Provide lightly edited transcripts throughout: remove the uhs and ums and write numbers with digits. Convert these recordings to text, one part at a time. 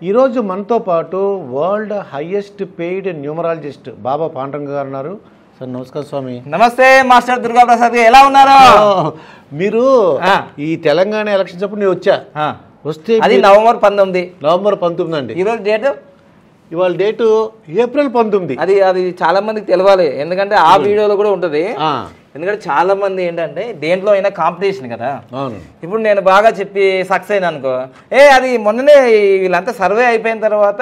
ఈరోజు మనతో పాటు వరల్డ్ హైయెస్ట్ పెయిడ్ న్యూమరాలజిస్ట్ బాబా పాండురంగ గారు ఉన్నారు. సార్ నమస్కారం స్వామి. నమస్తే మాస్టర్ దుర్గా ప్రసాద్ గారు, ఎలా ఉన్నారు? మీరు ఈ తెలంగాణ ఎలక్షన్స్ అప్పుడు నేను వస్తే అది నవంబర్ 19 అండి. ఈరోజు డేట్, ఇవాళ డేటు ఏప్రిల్ 19. అది చాలా మందికి తెలవాలి, ఎందుకంటే ఆ వీడియోలో కూడా ఉంటుంది. ఎందుకంటే చాలా మంది ఏంటంటే దేంట్లో అయినా కాంపిటీషన్ కదా. ఇప్పుడు నేను బాగా చెప్పి సక్సెస్ అయినా అనుకో, అది మొన్ననే వీళ్ళంతా సర్వే అయిపోయిన తర్వాత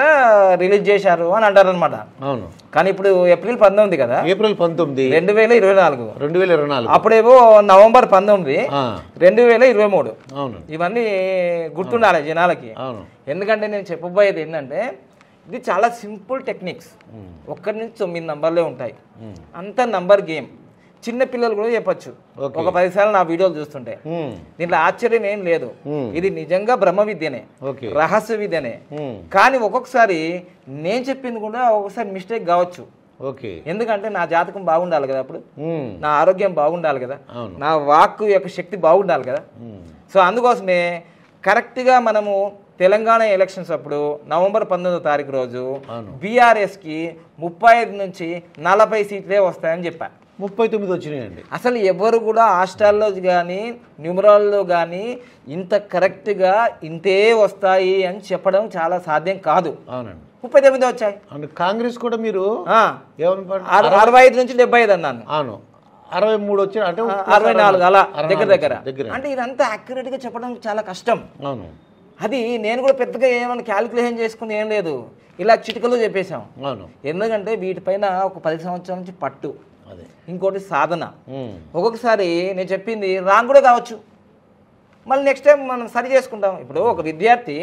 రిలీజ్ చేశారు అని అంటారు అనమాట. అవును, కానీ ఇప్పుడు ఏప్రిల్ 19 కదా, ఏప్రిల్ 19 2024. అప్పుడేమో నవంబర్ 19 2023. ఇవన్నీ గుర్తుండాలి జనాలకి. ఎందుకంటే నేను చెప్పబోయేది ఏంటంటే ఇది చాలా సింపుల్ టెక్నిక్స్. 1 నుంచి 9 నంబర్లే ఉంటాయి, అంత నంబర్ గేమ్. చిన్న పిల్లలు కూడా చెప్పచ్చు, ఒక 10 సార్లు నా వీడియోలు చూస్తుంటే. దీంట్లో ఆశ్చర్యం ఏం లేదు, ఇది నిజంగా బ్రహ్మ విద్యనే, రహస్య విద్యనే. కానీ ఒక్కొక్కసారి నేను చెప్పింది కూడా ఒక్కొక్కసారి మిస్టేక్ కావచ్చు. ఎందుకంటే నా జాతకం బాగుండాలి కదా, అప్పుడు నా ఆరోగ్యం బాగుండాలి కదా, నా వాక్కు యొక్క శక్తి బాగుండాలి కదా. సో అందుకోసమే కరెక్ట్గా మనము తెలంగాణ ఎలక్షన్స్ అప్పుడు నవంబర్ 19వ తారీఖు రోజు బీఆర్ఎస్కి 35 నుంచి 40 సీట్లే వస్తాయని చెప్పా. 39 వచ్చినాయండి. అసలు ఎవరు కూడా హాస్టల్లో కానీ న్యూమరాల్లో కానీ ఇంత కరెక్ట్గా ఇంతే వస్తాయి అని చెప్పడం చాలా సాధ్యం కాదు. అవునండి, 39 వచ్చాయి. కాంగ్రెస్ కూడా మీరు 65 నుంచి 75 అన్నాను. అవును, 63 వచ్చాయి, అంటే 64 అలా దగ్గర. అంటే ఇదంతా యాక్యురేట్ గా చెప్పడం చాలా కష్టం. అవును, అది నేను కూడా పెద్దగా ఏమైనా క్యాలిక్యులేషన్ చేసుకుని ఏం లేదు, ఇలా చిటికలో చెప్పేశాం. అవును, ఎందుకంటే వీటిపైన ఒక 10 సంవత్సరాల నుంచి పట్టు, ఇంకోటి సాధన. ఒక్కొక్కసారి నేను చెప్పింది రాంగ్ కూడా కావచ్చు, మళ్ళీ నెక్స్ట్ టైం మనం సరి చేసుకుంటాం. ఇప్పుడు ఒక విద్యార్థి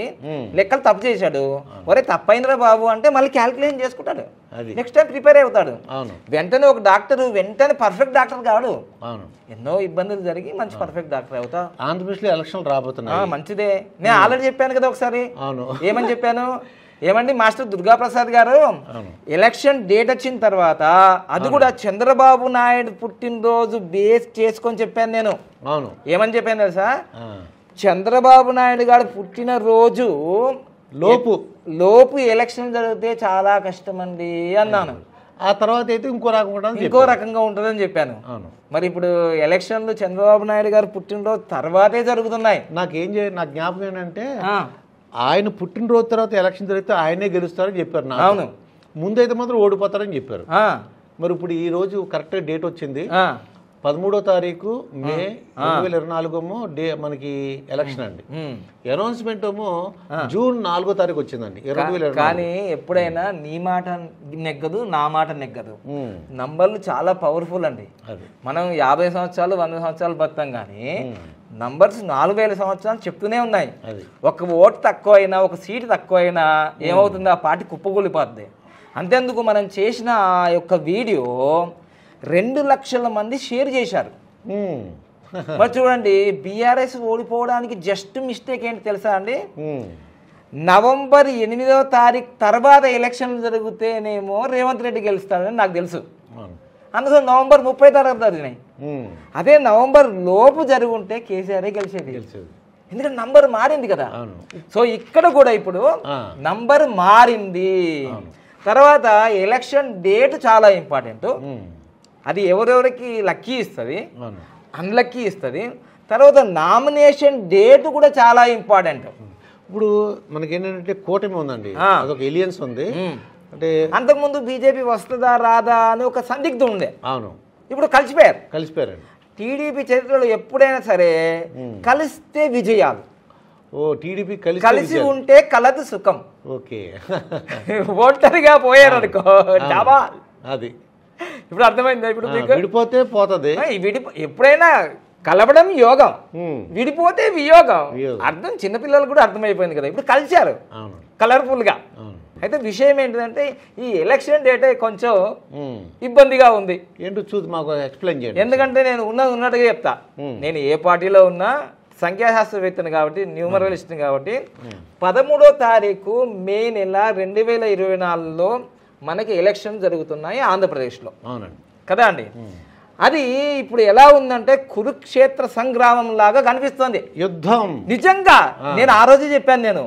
లెక్కలు తప్పు చేశాడు, ఒరే తప్పైందిరా బాబు అంటే మళ్ళీ క్యాలిక్యులేషన్ చేసుకుంటాడు, నెక్స్ట్ టైం ప్రిపేర్ అవుతాడు. వెంటనే ఒక డాక్టర్ వెంటనే పర్ఫెక్ట్ డాక్టర్ కాడు, ఎన్నో ఇబ్బందులు జరిగి మంచి పర్ఫెక్ట్ డాక్టర్ అవుతా. ఆంధ్రప్రదేశ్లో ఎలక్షన్లు రాబోతున్నాయి, మంచిదే. నేను ఆల్రెడీ చెప్పాను కదా ఒకసారి. ఏమని చెప్పాను? ఏమండి మాస్టర్ దుర్గా ప్రసాద్ గారు, ఎలక్షన్ డేట్ వచ్చిన తర్వాత అది కూడా చంద్రబాబు నాయుడు పుట్టినరోజు బేస్ చేసుకొని చెప్పాను నేను. ఏమని చెప్పాను తెలుసా? చంద్రబాబు నాయుడు గారు పుట్టినరోజు లోపు ఎలక్షన్ జరిగితే చాలా కష్టం అండి అన్నాను. ఆ తర్వాత అయితే ఇంకో రకంగా ఉంటుందని చెప్పాను. మరి ఇప్పుడు ఎలక్షన్లు చంద్రబాబు నాయుడు గారు పుట్టినరోజు తర్వాతే జరుగుతున్నాయి. నాకు జ్ఞాపకం ఏంటంటే ఆయన పుట్టినరోజు తర్వాత ఎలక్షన్ జరిగితే ఆయనే గెలుస్తారని చెప్పారు. అవును, ముందైతే మాత్రం ఓడిపోతారని చెప్పారు. మరి ఇప్పుడు ఈ రోజు కరెక్ట్ డేట్ వచ్చింది, 13వ తారీఖు మే 2024 మనకి ఎలక్షన్ అండి. అనౌన్స్మెంట్ ఏమో జూన్ 4వ తారీఖు వచ్చిందండి 2024. కానీ ఎప్పుడైనా నీ మాట నెగ్గదు, నా మాట నెగ్గదు. నంబర్లు చాలా పవర్ఫుల్ అండి. మనం 50 సంవత్సరాలు 100 సంవత్సరాలు బతాం, కానీ నంబర్స్ 4000 సంవత్సరాలు చెప్తూనే ఉన్నాయి. ఒక ఓటు తక్కువ అయినా, ఒక సీటు తక్కువ అయినా ఏమవుతుంది, ఆ పార్టీ కుప్పకూలిపోద్ది. అంతేందుకు మనం చేసిన ఆ యొక్క వీడియో 2 లక్షల మంది షేర్ చేశారు. మరి చూడండి, బీఆర్ఎస్ ఓడిపోవడానికి జస్ట్ మిస్టేక్ ఏంటి తెలుసా అండి? నవంబర్ 8వ తారీఖు తర్వాత ఎలక్షన్లు జరిగితేనేమో రేవంత్ రెడ్డి గెలుస్తాడని నాకు తెలుసు. అందులో నవంబర్ 30 తారీఖు జరిగినాయి. అదే నవంబర్ లోపు జరుగుంటే కేసీఆర్ గెలిచేది, ఎందుకంటే నంబర్ మారింది కదా. సో ఇక్కడ కూడా ఇప్పుడు నంబర్ మారింది. తర్వాత ఎలక్షన్ డేట్ చాలా ఇంపార్టెంట్. అది ఎవరెవరికి లక్కీ ఇస్తుంది, అన్లక్కీ ఇస్తుంది. తర్వాత నామినేషన్ డేట్ కూడా చాలా ఇంపార్టెంట్. ఇప్పుడు మనకేంటంటే కూటమి ఉందండి, అదొక ఎలియన్స్ ఉంది. అంటే అంతకుముందు బీజేపీ వస్తుందా రాదా అని ఒక సందిగ్ధం ఉండే. అవును, ఇప్పుడు కలిసిపోయారు. టీడీపీ చరిత్రలో ఎప్పుడైనా సరే కలిస్తే విజయాలు. టీడీపీ కలిసి ఉంటే కలదు సుఖం. ఓకే, ఒంటరిగా పోయారు అనుకో డాబా. అది ఇప్పుడు అర్థమైందా? ఇప్పుడు విడిపోతే పోతుంది. ఎప్పుడైనా కలవడం యోగం, విడిపోతే వియోగం. అర్థం చిన్నపిల్లలు కూడా అర్థమైపోయింది కదా. ఇప్పుడు కలిశారు కలర్ఫుల్ గా. అయితే విషయం ఏంటంటే ఈ ఎలక్షన్ డేటే కొంచెం ఇబ్బందిగా ఉంది. ఏంటో చూసి మాకు ఎక్స్ప్లెయిన్ చేయండి. ఎందుకంటే నేను ఉన్నట్టుగా చెప్తా. నేను ఏ పార్టీలో ఉన్నా సంఖ్యాశాస్త్రవేత్తను కాబట్టి, న్యూమరలిస్ట్ని కాబట్టి, 13వ తారీఖు మే నెల 2024లో మనకి ఎలక్షన్ జరుగుతున్నాయి ఆంధ్రప్రదేశ్లో. అవునండి కదా అండి. అది ఇప్పుడు ఎలా ఉందంటే కురుక్షేత్ర సంగ్రామం లాగా కనిపిస్తుంది యుద్ధం. నిజంగా నేను ఆ రోజే చెప్పాను. నేను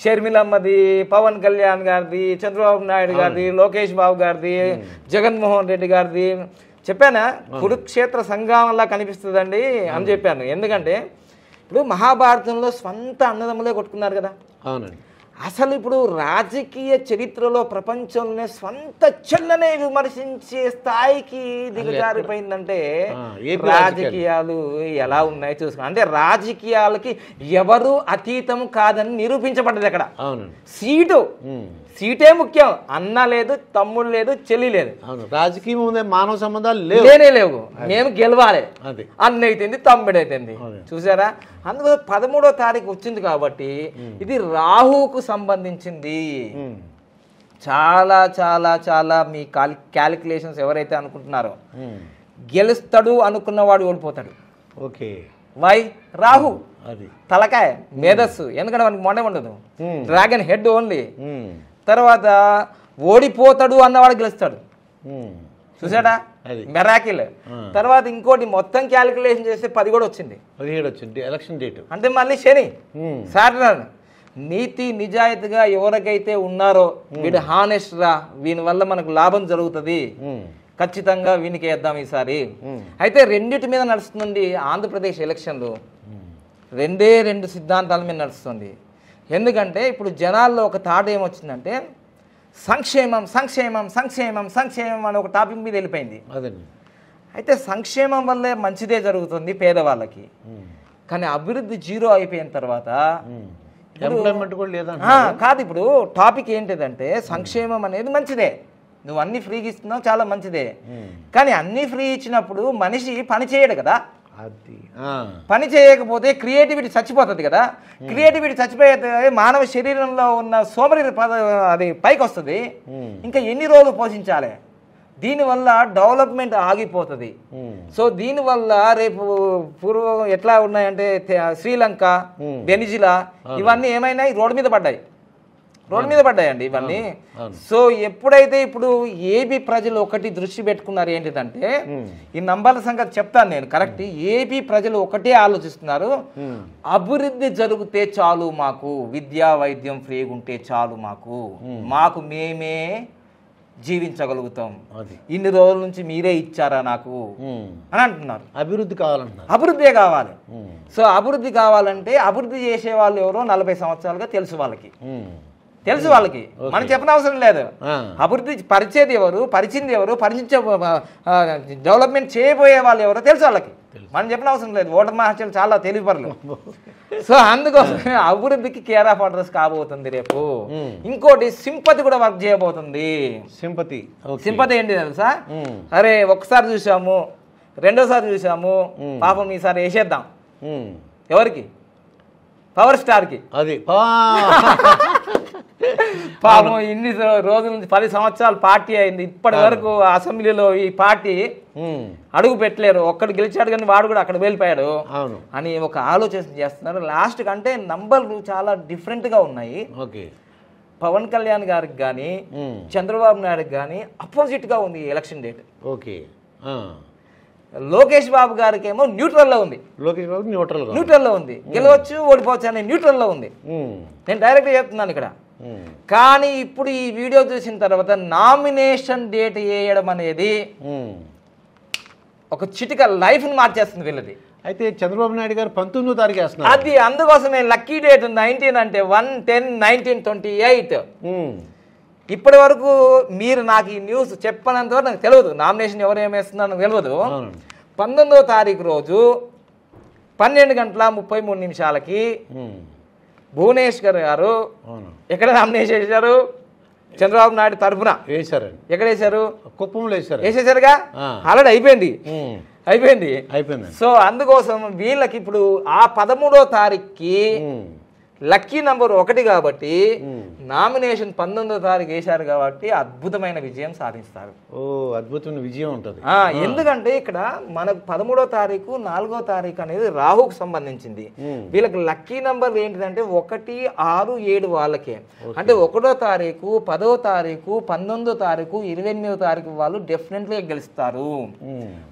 షర్మిలమ్మది, పవన్ కళ్యాణ్ గారిది, చంద్రబాబు నాయుడు గారిది, లోకేష్ బాబు గారిది, జగన్మోహన్ రెడ్డి గారిది చెప్పానా, కురుక్షేత్ర సంగ్రామంలా కనిపిస్తుందండి అని చెప్పాను. ఎందుకంటే ఇప్పుడు మహాభారతంలో స్వంత అన్నదమ్ములే కొట్టుకున్నారు కదా. అవునండి. అసలు ఇప్పుడు రాజకీయ చరిత్రలో ప్రపంచంలోనే స్వంత చెల్లనే విమర్శించే స్థాయికి దిగజారిపోయిందంటే రాజకీయాలు ఎలా ఉన్నాయో చూసుకున్నా. అంటే రాజకీయాలకి ఎవరు అతీతం కాదని నిరూపించబడ్డది అక్కడ. సీటే ముఖ్యం. అన్న లేదు, తమ్ముడు లేదు, చెల్లి లేదు. రాజకీయం ఉందే, మానవ సంబంధాలు లేవు. మేము గెలవాలి. అన్న అయితేంది, తమ్ముడు అయితేంది. చూసారా? అందులో 13వ తారీఖు వచ్చింది కాబట్టి ఇది రాహుకు సంబంధించింది. చాలా చాలా చాలా మీ క్యాలిక్యులేషన్స్ ఎవరైతే అనుకుంటున్నారో గెలుస్తాడు అనుకున్నవాడు ఓడిపోతాడు. ఓకే. వై? రాహు అది తలకాయ మేధస్సు. ఎందుకంటే మనకి మొండే ఉండదు. Dragon head only. తర్వాత ఓడిపోతాడు అన్నవాడు గెలుస్తాడు. చూసాడా? మెరాకిల్. తర్వాత ఇంకోటి మొత్తం క్యాలిక్యులేషన్ చేస్తే 10 కూడా వచ్చింది. 17 వచ్చింది ఎలక్షన్ డేట్. అంటే మళ్ళీ శని సాటర్న్. నీతి నిజాయితీగా ఎవరికైతే ఉన్నారో వీడు హానెస్ట్ రా, వీని వల్ల మనకు లాభం జరుగుతుంది, ఖచ్చితంగా వీనికి వేద్దాం ఈసారి. అయితే రెండిటి మీద నడుస్తుంది ఆంధ్రప్రదేశ్ ఎలక్షన్లు. రెండు సిద్ధాంతాల మీద నడుస్తుంది. ఎందుకంటే ఇప్పుడు జనాల్లో ఒక థాట్ ఏమొచ్చిందంటే సంక్షేమం సంక్షేమం సంక్షేమం సంక్షేమం అని ఒక టాపిక్ మీద వెళ్ళిపోయింది. అయితే సంక్షేమం వల్లే మంచిదే జరుగుతుంది పేదవాళ్ళకి. కానీ అభివృద్ధి జీరో అయిపోయిన తర్వాత కాదు. ఇప్పుడు టాపిక్ ఏంటిదంటే సంక్షేమం అనేది మంచిదే, నువ్వు అన్ని ఫ్రీగా ఇస్తున్నావు, చాలా మంచిదే. కానీ అన్ని ఫ్రీ ఇచ్చినప్పుడు మనిషి పని చేయడు కదా. పని చేయకపోతే క్రియేటివిటీ చచ్చిపోతుంది కదా. క్రియేటివిటీ చచ్చిపోతే మానవ శరీరంలో ఉన్న సోమరి అది పైకి వస్తుంది. ఇంకా ఎన్ని రోజులు పోషించాలి? దీనివల్ల డెవలప్మెంట్ ఆగిపోతుంది. సో దీనివల్ల రేపు పూర్వం ఎట్లా ఉన్నాయంటే శ్రీలంక, వెనిజులా ఇవన్నీ ఏమైనాయి? రోడ్డు మీద పడ్డాయండి ఇవన్నీ. సో ఎప్పుడైతే ఇప్పుడు ఏపీ ప్రజలు ఒకటి దృష్టి పెట్టుకున్నారు ఏంటిదంటే, ఈ నంబర్ల సంగతి చెప్తాను నేను కరెక్ట్. ఏపీ ప్రజలు ఒకటే ఆలోచిస్తున్నారు, అభివృద్ధి జరిగితే చాలు మాకు, విద్యా వైద్యం ఫ్రీగా ఉంటే చాలు మాకు మేమే జీవించగలుగుతాం, ఇన్ని రోజుల నుంచి మీరే ఇచ్చారా నాకు అని అంటున్నారు. అభివృద్ధే కావాలి. సో అభివృద్ధి కావాలంటే అభివృద్ధి చేసే వాళ్ళు ఎవరో 40 సంవత్సరాలుగా తెలుసు వాళ్ళకి. మనం చెప్పిన అవసరం లేదు. అభివృద్ధి పరిచేది ఎవరు, పరిచింది ఎవరు, డెవలప్మెంట్ చేయబోయే వాళ్ళు ఎవరో తెలుసు వాళ్ళకి. మనం చెప్పిన అవసరం లేదు. ఓటర్ మహాశయులు చాలా తెలివిపరులు. సో అందుకోసమే అభివృద్ధికి కేర్ ఆఫ్ అడ్రస్ కాబోతుంది రేపు. ఇంకోటి సింపతి కూడా వర్క్ చేయబోతుంది. సింపతి ఏంటి తెలుసా? అరే ఒక్కసారి చూసాము, రెండోసారి చూసాము, పాపం ఈసారి వేసేద్దాం. ఎవరికి? పవర్ స్టార్కి. అది పాపం ఇన్ని రోజుల నుంచి 10 సంవత్సరాలు పార్టీ అయింది, ఇప్పటి వరకు అసెంబ్లీలో ఈ పార్టీ అడుగు పెట్టలేరు. ఒక్కడు గెలిచాడు కానీ వాడు కూడా అక్కడ వెళ్ళిపోయాడు అని ఒక ఆలోచన చేస్తున్నారు. లాస్ట్ కంటే నంబర్లు చాలా డిఫరెంట్ గా ఉన్నాయి. పవన్ కళ్యాణ్ గారికి కానీ చంద్రబాబు నాయుడుకి కానీ అపోజిట్ గా ఉంది ఎలక్షన్ డేట్. లోకేష్ బాబు గారికి ఏమో న్యూట్రల్లో ఉంది. న్యూట్రల్లో ఉంది. గెలవచ్చు, ఓడిపోవచ్చు అనే న్యూట్రల్లో ఉంది. నేను డైరెక్ట్గా చెప్తున్నాను ఇక్కడ. కానీ ఇప్పుడు ఈ వీడియో చూసిన తర్వాత నామినేషన్ డేట్ వేయడం అనేది ఒక చిటిక లైఫ్ ని మార్చేస్తుంది వీళ్ళది. అయితే చంద్రబాబు నాయుడు గారు 19వ తారీఖు వేస్తున్నారు. అది అందుకోసమే లక్కీ డేట్ 19 అంటే 1/10/1928. ఇప్పటి వరకు మీరు నాకు ఈ న్యూస్ చెప్పనంత వరకు నాకు తెలియదు. నామినేషన్ ఎవరు ఏమేస్తున్నారో నాకు తెలియదు. 19వ తారీఖు రోజు 12:33 భువనేశ్వర్ గారు ఎక్కడ నామినేషన్ చేశారు? చంద్రబాబు నాయుడు తరఫున వేశారండి. ఎక్కడ వేశారు? కుప్పంలో వేశారు. వేసేసారుగా, ఆల్రెడీ అయిపోయింది. సో అందుకోసం వీళ్ళకి ఇప్పుడు ఆ 13వ తారీఖుకి లక్కీ నంబర్ 1 కాబట్టి నామినేషన్ 19వ తారీఖు వేశారు కాబట్టి అద్భుతమైన విజయం సాధిస్తారు. ఓ అద్భుతమైన విజయం ఉంటుంది. ఎందుకంటే ఇక్కడ మనకు 13వ తారీఖు 4వ తారీఖు అనేది రాహుకు సంబంధించింది. వీళ్ళకి లక్కీ నంబర్ ఏంటిదంటే 1, 6, 7 వాళ్ళకే. అంటే 1వ తారీఖు, 10వ తారీఖు, 19వ తారీఖు, 28వ తారీఖు వాళ్ళు డెఫినెట్లీ గెలుస్తారు.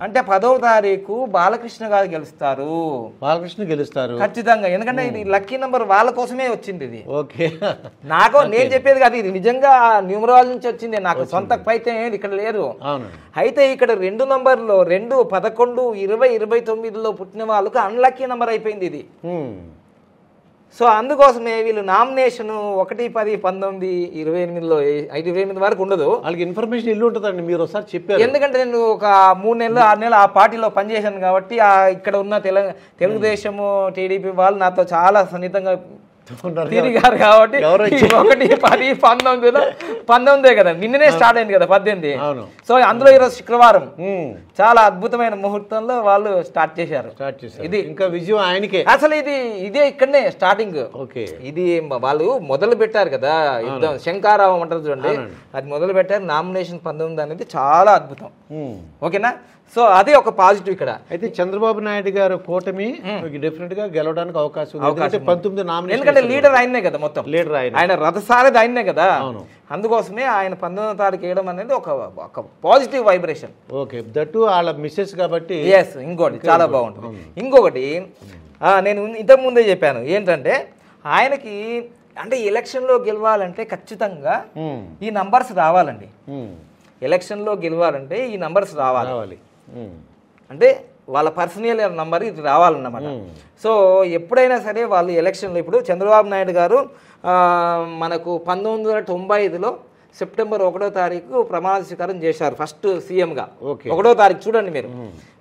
అంటే 10వ తారీఖు బాలకృష్ణ గారు గెలుస్తారు. బాలకృష్ణ గెలుస్తారు ఖచ్చితంగా. ఎందుకంటే ఇది లక్కీ నంబర్ వాళ్ళ కోసమే వచ్చింది. ఇది ఓకే, నేను చెప్పేది కాదు, ఇది నిజంగా న్యూమరాలజీ నుంచి వచ్చింది. నాకు సొంత పైతే ఇక్కడ లేదు. అయితే ఇక్కడ 2 నంబర్లో 2, 11, 20, 29లో పుట్టిన వాళ్ళకు అన్లక్కీ నంబర్ అయిపోయింది ఇది. సో అందుకోసమే వీళ్ళు నామినేషన్ 1, 10, 19, 28లో 28 వరకు ఉండదు. వాళ్ళకి ఇన్ఫర్మేషన్ ఇల్లు ఉంటుందండి, మీరు ఒకసారి చెప్పారు. ఎందుకంటే నేను ఒక 3 నెలలు 6 నెలలు ఆ పార్టీలో పనిచేశాను కాబట్టి ఇక్కడ ఉన్న తెలుగుదేశము టీడీపీ వాళ్ళు నాతో చాలా సన్నిహితంగా తిరిగారు కాబట్టి 1, 10, 19 కదా, నిన్ననే స్టార్ట్ అయింది కదా 18. సో అందులో ఈరోజు శుక్రవారం చాలా అద్భుతమైన ముహూర్తంలో వాళ్ళు స్టార్ట్ చేశారు. ఇది ఇంకా విజయం ఆయనకే. అసలు ఇదే ఇక్కడనే స్టార్టింగ్. ఇది వాళ్ళు మొదలు పెట్టారు కదా యుద్ధం, శంకారావం అంటారు చూడండి, అది మొదలు పెట్టారు. నామినేషన్ 19 అనేది చాలా అద్భుతం. ఓకేనా? సో అదే ఒక పాజిటివ్ ఇక్కడ. అయితే చంద్రబాబు నాయుడు గారు కూటమి డెఫినెట్ గా గెలవడానికి అవకాశం ఉంది. 19 నామినేషన్, ఎందుకంటే లీడర్ ఆయనే కదా, మొత్తం లీడర్ ఆయన రథసారథి ఆయనే కదా. అందుకోసమే ఆయన 19వ తారీఖు వేయడం అనేది ఒక పాజిటివ్ వైబ్రేషన్. ఓకే, దట్టు వాళ్ళ మిస్సెస్ కాబట్టి. ఇంకోటి చాలా బాగుంటుంది. ఇంకొకటి నేను ఇంతకు ముందే చెప్పాను ఏంటంటే, ఆయనకి అంటే ఎలక్షన్లో గెలవాలంటే ఖచ్చితంగా ఈ నంబర్స్ రావాలండి. ఎలక్షన్లో గెలవాలంటే ఈ నంబర్స్ రావాలి. అంటే వాళ్ళ పర్సనల్ నంబర్ ఇది రావాలన్నమాట. సో ఎప్పుడైనా సరే వాళ్ళు ఎలక్షన్లో, ఇప్పుడు చంద్రబాబు నాయుడు గారు మనకు 1995లో సెప్టెంబర్ 1వ తారీఖు ప్రమాణ స్వీకారం చేశారు ఫస్ట్ సీఎంగా. 1వ తారీఖు చూడండి మీరు.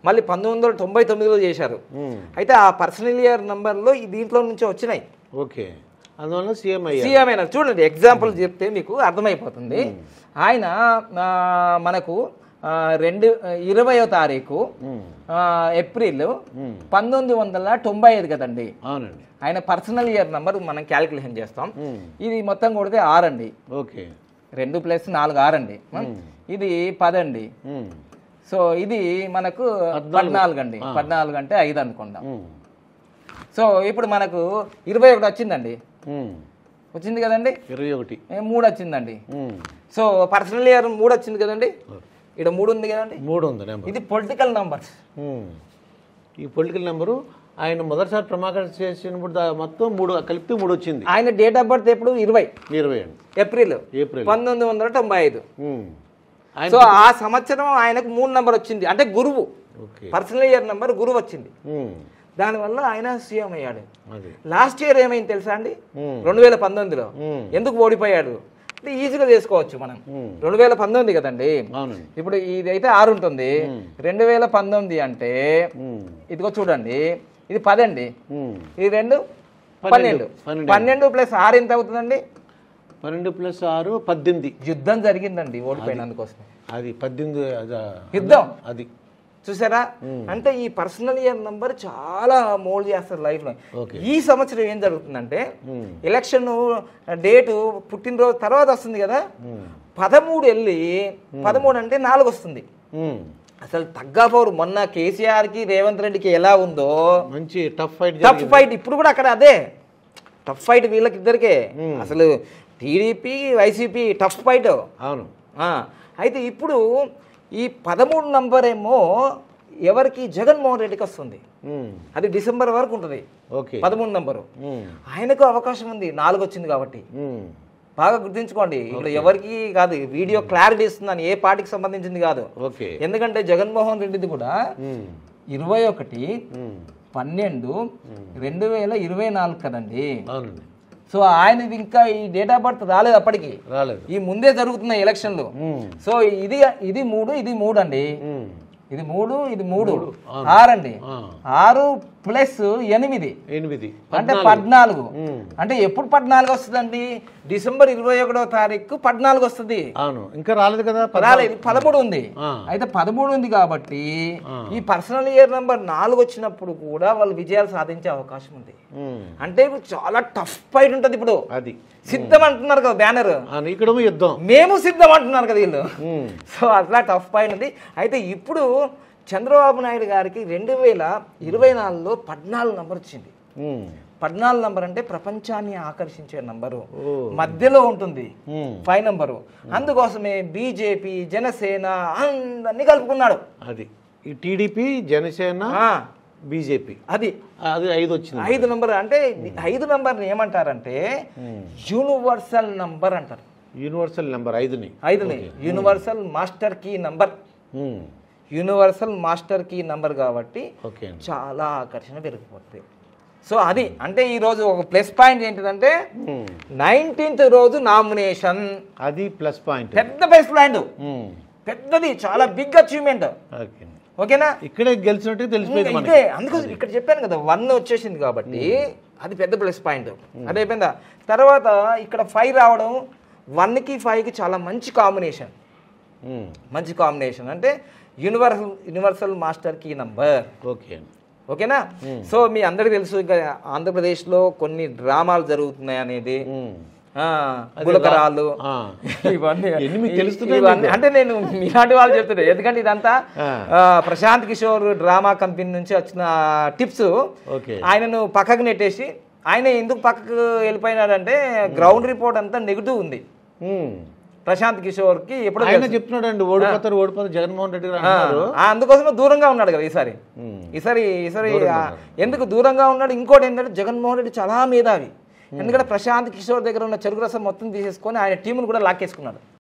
మళ్ళీ 1999లో చేశారు. అయితే ఆ పర్సనల్ ఇయర్ నంబర్లో దీంట్లో నుంచి వచ్చినాయి. ఓకే, అందువల్ల సీఎం అయినా చూడండి. ఎగ్జాంపుల్ చెప్తే మీకు అర్థమైపోతుంది. ఆయన మనకు 20వ తారీఖు ఏప్రిల్ 1995 కదండి. అవునండి. ఆయన పర్సనల్ ఇయర్ నంబర్ మనం క్యాలిక్యులేషన్ చేస్తాం. ఇది మొత్తం కొడితే 6 అండి. ఓకే, 2 + 4 6 అండి. ఇది 10 అండి. సో ఇది మనకు 14 అండి. 14 అంటే 5 అనుకుందాం. సో ఇప్పుడు మనకు 21 వచ్చిందండి. వచ్చింది కదండి. 21 3 వచ్చిందండి. సో పర్సనల్ ఇయర్ 3 వచ్చింది కదండి. ఇక్కడ 3 ఉంది కదండి. 3 ఉంది. ఇది పొలిటికల్ నంబర్స్. ఈ పొలిటికల్ నెంబరు ఆయన మొదటిసారి ప్రమాణం చేసినప్పుడు మొత్తం 3 కలిపితే 3 వచ్చింది. ఆయన డేట్ ఆఫ్ బర్త్ ఎప్పుడు? 20 ఏప్రిల్ 1995. సో ఆ సంవత్సరం ఆయనకు 3 నంబర్ వచ్చింది. అంటే గురువు పర్సనల్ ఇయర్ నంబర్ గురువు వచ్చింది. దానివల్ల ఆయన సీఎం అయ్యాడు. లాస్ట్ ఇయర్ ఏమైంది తెలుసా అండి? 2019లో ఎందుకు ఓడిపోయాడు అంటే ఈజీగా చేసుకోవచ్చు మనం. 2019 కదండి. ఇప్పుడు ఇది అయితే 6 ఉంటుంది. 2019 అంటే ఇదిగో చూడండి, ఇది 10 అండి. ఇది 2 12. 12 + 6 ఎంత అవుతుందండి? 12 + 6 18. యుద్ధం జరిగిందండి ఓడిపోయినందుకోసం. అది 18 యుద్ధం. అది చూసారా? అంటే ఈ పర్సనల్ ఇయర్ నంబర్ చాలా మోల్డ్ చేస్తారు లైఫ్ లో. ఈ సంవత్సరం ఏం జరుగుతుందంటే, ఎలక్షన్ డేటు పుట్టినరోజు తర్వాత వస్తుంది కదా, 13 వెళ్ళి 13 అంటే 4 వస్తుంది. అసలు తగ్గ పవర్. మొన్న కేసీఆర్ కి రేవంత్ రెడ్డికి ఎలా ఉందో మంచి టఫ్ ఫైట్ ఇప్పుడు కూడా అక్కడ అదే టఫ్ ఫైట్ వీళ్ళకి ఇద్దరికే. అసలు టీడీపీ వైసీపీ టఫ్ ఫైట్. అవును. అయితే ఇప్పుడు ఈ 13 నంబర్ ఏమో ఎవరికి? జగన్మోహన్ రెడ్డికి వస్తుంది. అది డిసెంబర్ వరకు ఉంటుంది 13 నంబరు. ఆయనకు అవకాశం ఉంది, 4 వచ్చింది కాబట్టి. బాగా గుర్తుంచుకోండి, ఇక్కడ ఎవరికి కాదు, వీడియో క్లారిటీ ఇస్తుందని, ఏ పార్టీకి సంబంధించింది కాదు. ఎందుకంటే జగన్మోహన్ రెడ్డిది కూడా 21/12/2024 కదండి. సో ఆయనది ఇంకా ఈ డేట్ ఆఫ్ బర్త్ రాలేదు, అప్పటికి ఈ ముందే జరుగుతున్నాయి ఎలక్షన్లు. సో ఇది 3 ఇది 3 అండి. ఇది 3 ఇది 3 6 అండి. 6 +8 8 అంటే 14. అంటే ఎప్పుడు 14 వస్తుందండి? డిసెంబర్ 21వ తారీఖు 14 వస్తుంది. అవును, ఇంకా రాలేదు కదా, రాలేదు, 13 ఉంది. అయితే 13 ఉంది కాబట్టి ఈ పర్సనల్ ఇయర్ నెంబర్ 4 వచ్చినప్పుడు కూడా వాళ్ళు విజయాలు సాధించే అవకాశం ఉంది. అంటే ఇప్పుడు చాలా టఫ్ ఫైట్ ఉంటుంది. ఇప్పుడు అది సిద్ధం అంటున్నారు కదా బ్యానర్, ఇక్కడ యుద్ధం, మేము సిద్ధం అంటున్నారు కదా వీళ్ళు. సో అట్లా టఫ్ ఫైట్ ఉంది. అయితే ఇప్పుడు చంద్రబాబు నాయుడు గారికి 2024లో 14 నంబర్ వచ్చింది. 14 నంబర్ అంటే ప్రపంచాన్ని ఆకర్షించే నంబరు, మధ్యలో ఉంటుంది 5 నంబరు. అందుకోసమే బీజేపీ, జనసేన అందరినీ కలుపుకున్నాడు. అది ఈ టీడీపీ, జనసేన, బీజేపీ, అది 5 వచ్చింది. 5 నంబర్ అంటే 5 నంబర్ని ఏమంటారంటే యూనివర్సల్ నంబర్ అంటారు. యూనివర్సల్ నెంబర్ 5ని universal master key number. Universal master key number కాబట్టి చాలా ఆకర్షణ పెరిగిపోతుంది. సో అది అంటే ఈరోజు ఒక ప్లస్ పాయింట్ ఏంటిదంటే 19th రోజు నామినేషన్, అది ప్లస్ పాయింట్, పెద్ద ప్లస్ పాయింట్, పెద్దది, చాలా బిగ్ అచీవ్మెంట్. ఓకేనా, ఇక్కడే గెలిచినట్టు తెలిసిపోయింది. ఇదే అందుకోసం ఇక్కడ చెప్పాను కదా 1 వచ్చేసింది కాబట్టి అది పెద్ద ప్లస్ పాయింట్. అది అయిపోయిందా? తర్వాత ఇక్కడ 5 రావడం, 1కి 5కి చాలా మంచి కాంబినేషన్. మంచి కాంబినేషన్ అంటే యూనివర్సల్ మాస్టర్ కీ నంబర్. ఓకేనా? సో మీ అందరికీ తెలుసు ఇంకా ఆంధ్రప్రదేశ్లో కొన్ని డ్రామాలు జరుగుతున్నాయి అనేది, గులకరాలు, ఇవన్నీ అంటే నేను మీలాంటి వాళ్ళు చెప్తుండే. ఎందుకంటే ఇదంతా ప్రశాంత్ కిషోర్ డ్రామా కంపెనీ నుంచి వచ్చిన టిప్స్. ఆయనను పక్కకు నెట్టేసి, ఆయన ఎందుకు పక్కకు వెళ్ళిపోయినాడంటే గ్రౌండ్ రిపోర్ట్ అంతా నెగిటివ్ ఉంది ప్రశాంత్ కిషోర్ కి. ఎప్పుడు చెప్తున్నాడు ఓడిపోతారు జగన్మోహన్ రెడ్డి గారు, అందుకోసమే దూరంగా ఉన్నాడు కదా ఈసారి. ఎందుకు దూరంగా ఉన్నాడు? ఇంకోటి ఏంటంటే జగన్మోహన్ రెడ్డి చాలా మేధావి. ఎందుకంటే ప్రశాంత్ కిషోర్ దగ్గర ఉన్న చెరుకు రసం మొత్తం తీసేసుకొని ఆయన టీమును కూడా లాక్కేసుకున్నాడు.